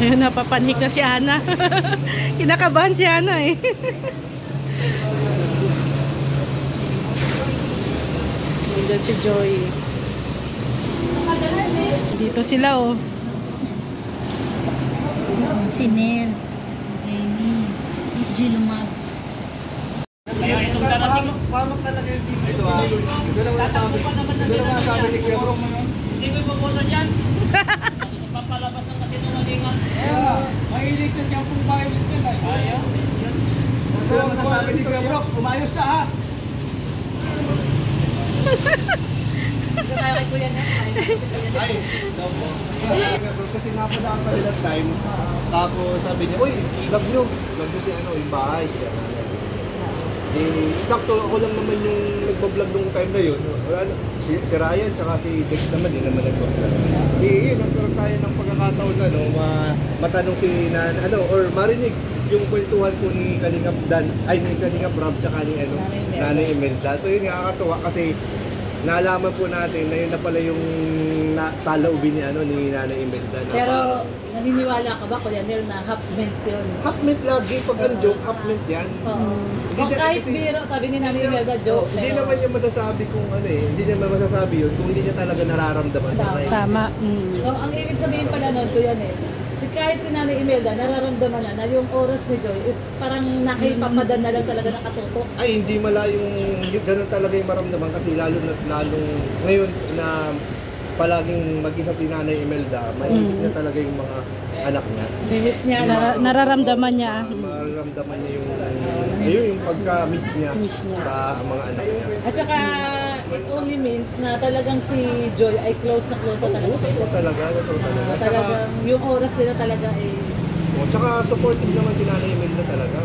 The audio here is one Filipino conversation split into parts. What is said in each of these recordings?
Ayun, napapanhik na si Ana. Kinakabahan si Ana eh. Nandiyan si Joy. Dito sila oh. Si Nel, Amy, Gino Max. Pamak talaga yung sino ito ah. Ito lang sabi ni Kuya Bro. Hindi mo ipaboto dyan. Papalabas ng kasinungalingan. Mahilig sa siyang pong violent yan ay. Ayaw. Ito lang masasabi si Kuya Bro. Umayos ka ha. Ito tayo kay Kuya Nel. Ay, daw po. Kasi napadaan pa rin that time. Tapos sabi niya, uy, vlog nyo si ano, yung bahay. Eh, sakto ako lang naman yung nagbablog nung time na yun. Wala na. Si Ryan tsaka si Dex naman, hindi naman nagbablog. Eh, nagkaroon tayo ng pagkakataon na, no, matanong si or marinig yung kwentuhan po ni Kalingap Dan, ay ni Kalingap Rob tsaka ni Nanay Imelda. So yun, nakakatuwa kasi naalaman po natin na yun na pala yung saloobin ni Nanay Imelda. Pero naniniwala ka ba, Kuya Nel, na half mint yun? Half mint lagi, pag ang joke, half mint yan. Oo. Kung kahit biro, sabi ni Nanay Imelda, joke. Hindi naman yung masasabi kung ano eh, hindi naman masasabi yun kung hindi niya talaga nararamdaman. Tama. So ang ibig sabihin pala nun, Kuya Nel, kahit si Nanay Imelda, nararamdaman na yung oras ni Joy is parang nakipapadan na lang talaga nakatutok. Ay, hindi yung ganun talaga yung maramdaman kasi lalong ngayon na palaging mag-isa si Nanay Imelda, maiisip niya talaga yung mga anak niya. Miss niya. Nararamdaman niya. Mararamdaman niya yung pagka-miss niya sa mga anak niya. At saka, it only means na talagang si Joy ay close na talaga. Ito talaga. Talagang yung oras nila talaga ay... Tsaka supportive naman si Nanay Imelda talaga.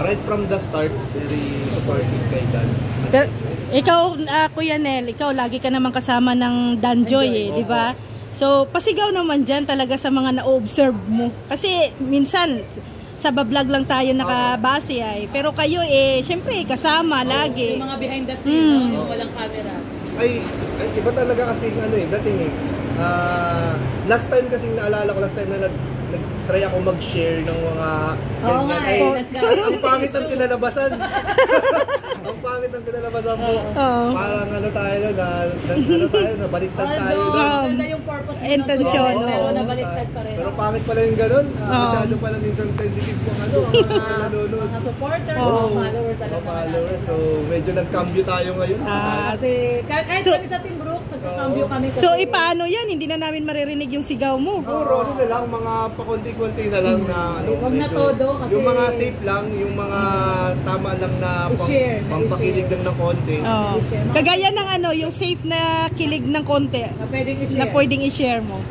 Right from the start, very supportive kay Dan. Pero, ikaw, Kuya Nel, ikaw lagi ka naman kasama ng Dan Joy eh, di ba? So, pasigaw naman dyan talaga sa mga na-observe mo. Kasi minsan, sa bablog lang tayo nakabase ay. Pero kayo eh, syempre, kasama lagi. Yung mga behind the scenes, walang camera. Ay, iba talaga kasi dating eh. Last time kasing naalala ko, na nag-try ako mag-share ng mga ang pangit ang kinalabasan. Ang pangit ang kinalabasan mo. Parang tayo nabaliktad tayo. Maganda yung purpose mo. Intention. Pero nabaliktad pa rin. Pero pangit pala yung ganun. Masyado pala minsan sensitive po ang mga nanonood. Mga supporters, followers, followers. So medyo nag-cambio tayo ngayon. Kasi kahit kami sa Team Brooks, nagka-cambio kami. So ipaano yan? Hindi na namin maririnig yung sigaw mo. Siguro na lang, mga pakunti-kunti na lang na Huwag na todo kasi... Yung mga safe lang, yung mga tama lang na pampakilig lang ng konti. Kagaya ng yung safe na kilig ng konti na pwedeng i-share mo.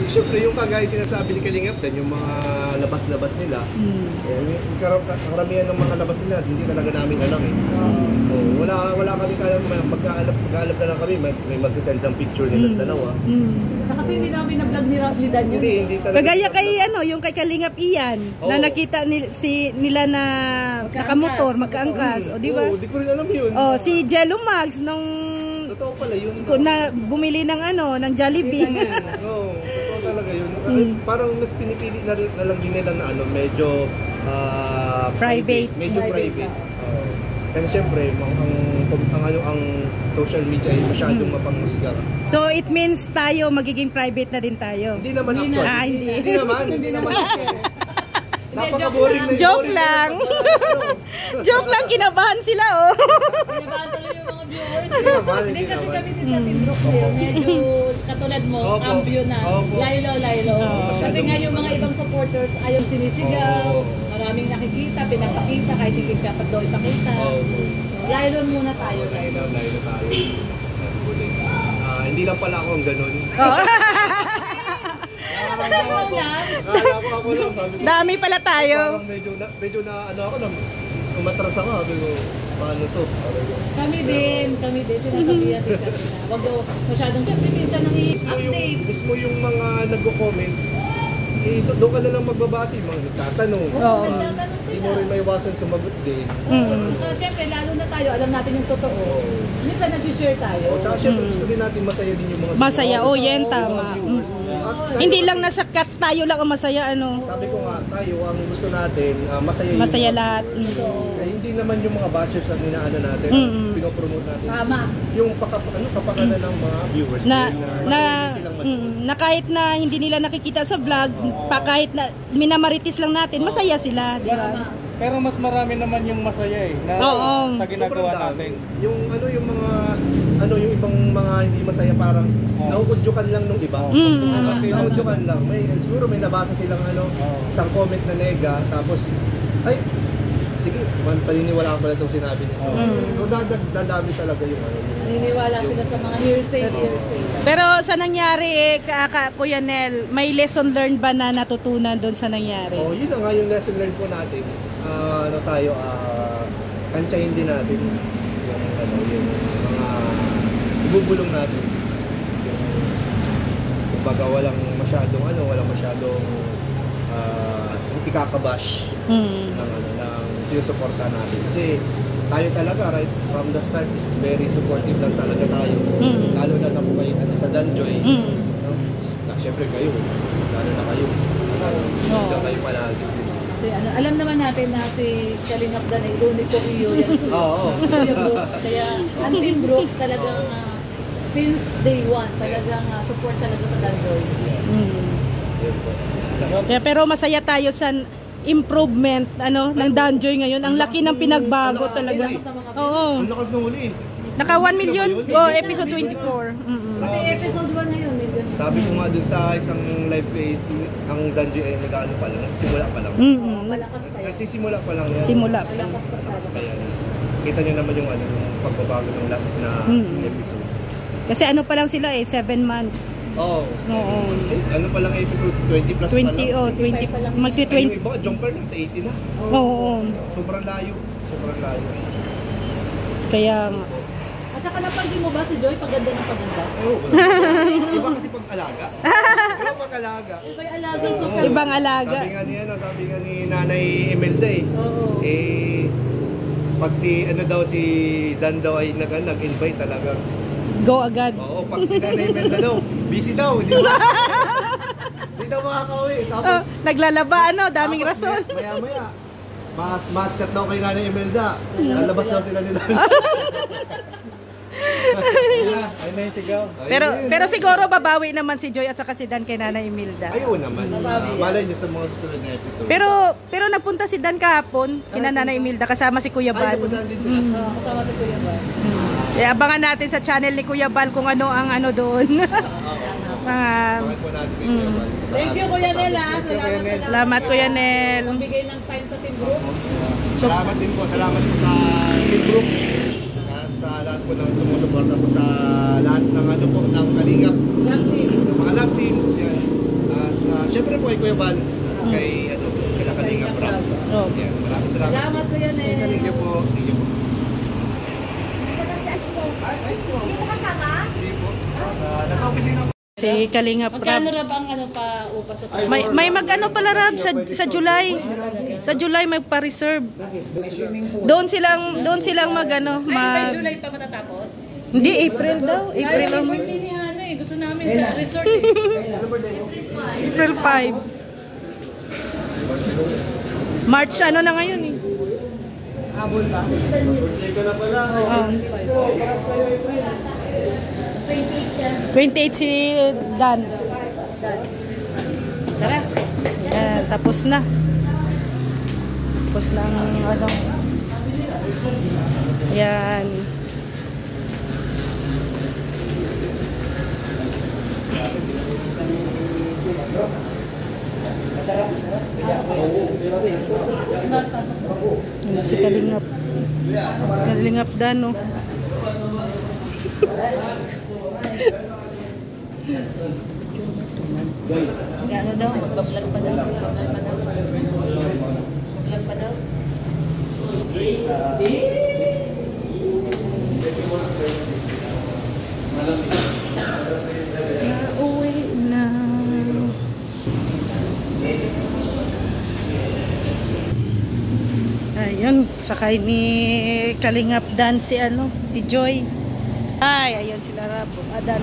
Siyempre yung kagaya sinasabi ni Kalingap Dan, yung mga labas-labas nila. Karamihan ng mga labas nila, hindi talaga namin alam eh. Wala kami kaya mag-aalap na lang kami, may magsasend ng picture nilang dalawa. Kasi hindi namin na-vlog ni Dan yun. Hindi talaga. Kagaya kay yung kay Kalingap Ian, na nakita nila na nakamotor, magkaangkas, o di ba? Hindi ko rin alam yun. Si Jello Mags nung totoo pala yun. Na bumili ng ng Jollibee. Totoo talaga yun. Parang mas pinipili na lang din nila na medyo private. Medyo private. Kasi syempre, ang social media ay masyadong mapanghusga. So it means tayo magiging private na din tayo. Hindi naman actually. Hindi naman. Napaka-boring na yun. Joke lang. Joke lang, kinabahan sila Kinabahan tuloy yung mga viewers. Hindi kasi kami din sa Team Brooks medyo katulad mo, cambio na. Laylo. Kasi nga yung mga ibang supporters ayaw sinisigaw. Maraming nakikita, pinapakita, kahit hindi dapat daw ipakita. So, laylo muna tayo. Laylo tayo. Hindi lang pala ako ang ganun. Ako lang, sabi ko. Dami pala tayo. Parang medyo na ako na umatras ako. Sabi ko, paano to? Kami din. Sinasabihan din kami na. Wag daw masyadong siyempre minsan nang i-update. Mismo yung mga nagko-comment, doon ka na lang magbabase, mga nagtatanong. Oo. Hindi mo rin maiwasan sumagot din. So, syempre, lalo na tayo, alam natin yung totoo. Minsan nag-share tayo. O, tsaka syempre gusto rin natin masaya din yung mga Masaya, supporters, yan, yung mga tama. viewers. At kahit- Hindi lang nasa cut tayo lang ang masaya, ano. Sabi ko nga, tayo, ang gusto natin, masaya yung Masaya mga lahat. viewers. Mm. Eh, hindi naman yung mga bashers ang inaano natin, pinopromote natin. Tama. Yung kapakanan ng mga viewers Na, din, na, masaya din silang manood. na kahit na hindi nila nakikita sa vlog, pa kahit na minamaritis lang natin, masaya sila, di ba? Pero mas marami naman yung masaya eh, na Oo. sa ginagawa Sobrang dami. natin. Yung yung mga yung ibang mga hindi masaya parang nauudyukan lang nung iba. Nauudyukan lang. Siguro may nabasa silang isang comment na nega tapos ay sige, paniniwala ko pala itong sinabi niya. So dadami talaga yung Naniniwala sila sa mga hearsay. Pero sa nangyari, Kuya Nel, may lesson learned ba na natutunan doon sa nangyari? Oh, yun na nga yung lesson learned po natin. Kantsahin din natin yung yung mga ibubulong natin. Kumbaga walang masyadong ikakabash ng sinusuporta natin. Kasi tayo talaga right from the start is very supportive lang talaga tayo. Lalo na po kayo sa Danjoy. No? Syempre kayo, lalo na kayo. Diyan kayo palagi. Kasi alam naman natin na si Kalingap Dan ay Ronnie Coquillo yan. Oo. Kuya Brooks. Kaya ang Team Brooks talagang since day one talagang support talaga sa Danjoy. Yun po. Pero masaya tayo sa improvement ng Danjoy ngayon. Ang laki ng pinagbago talaga. Oo. Ang lakas ng uli. Naka 1 million episode 24. Pati episode 1 na yun. Sabi ko nga dun sa isang live case, ang Danjoy ay nag-ano pa lang, nagsimula pa lang. Malakas pa yan. Nagsisimula pa lang yan. Simula. Malakas pa talaga. Kaya, kita nyo naman yung yung pagbabago ng last na episode. Kasi ano pa lang sila 7 months. Oo. Oo. Ano pa lang episode 20 plus 20 pa lang. 20 magti Ay, yung 20. iba, jumper na sa 80 na. Oo. Sobrang layo. Sobrang layo. Kaya At saka napansin mo ba si Joy paganda ng paganda? Oo. Iba kasi pag alaga. Iba pag alaga. Iba yung alagang super. ibang alaga. Sabi nga ni Nanay Imelda Oo. pag si Dan daw ay nag-invite talaga. Go agad. Oo, pag si Nanay Imelda daw, busy daw, di ba? Di daw makakauwi. Tapos, Naglalaba daming tapos rason. Maya-maya, matchat daw kay Nanay Imelda. Lalabas daw sila ni Nanay. Ay na yung sigaw. Pero siguro babawi naman si Joy at saka si Dan kay Nana Imelda. Ayun naman. Malay niyo sa mga susunod na episode. Pero nagpunta si Dan kahapon kina Nana Imelda kasama si Kuya Ay, Bal. napuntahan din sila. Kasama si Kuya Bal. Abangan natin sa channel ni Kuya Bal kung ano ang doon. Bakit po natin kay Kuya Bal? Thank you Kuya Nel. Salamat Kuya Nel. Magbigay ng time sa Team Brooks. Salamat din po. Salamat po sa Team Brooks. At sa lahat po ng sumusuporta po sa lahat ng ng Kalingap. Mga love teams. Yan. At syempre po kay Kuya Bal. Kay Kalingap Rock. Yan. Maraming salamat. Salamat Kuya Nel. Thank you po. Thank you po. Hindi mo kasama? Hindi po. Nasa opisina po. Si Kalingap Magkano Rab. ra bang pa upas sa May magano pala Rab sa July. Sa July may pa-reserve. Doon silang By July pa matatapos? Hindi April daw. April Sayang, ang birthday ni Hana eh. Gusto namin sa resort eh. April 5. March na ngayon eh. Habol ba? Oo. 28 si Dan. Tara. Tapos na. Tapos na ang Ayan. Ano si Kalingap. Kalingap Dan, no? Gano daw? Magbablog pa daw. Magbablog pa daw. Nauwi na. sakay ni Kalingap Dan si Joy. Ay, ayun sila Rabo. Adan.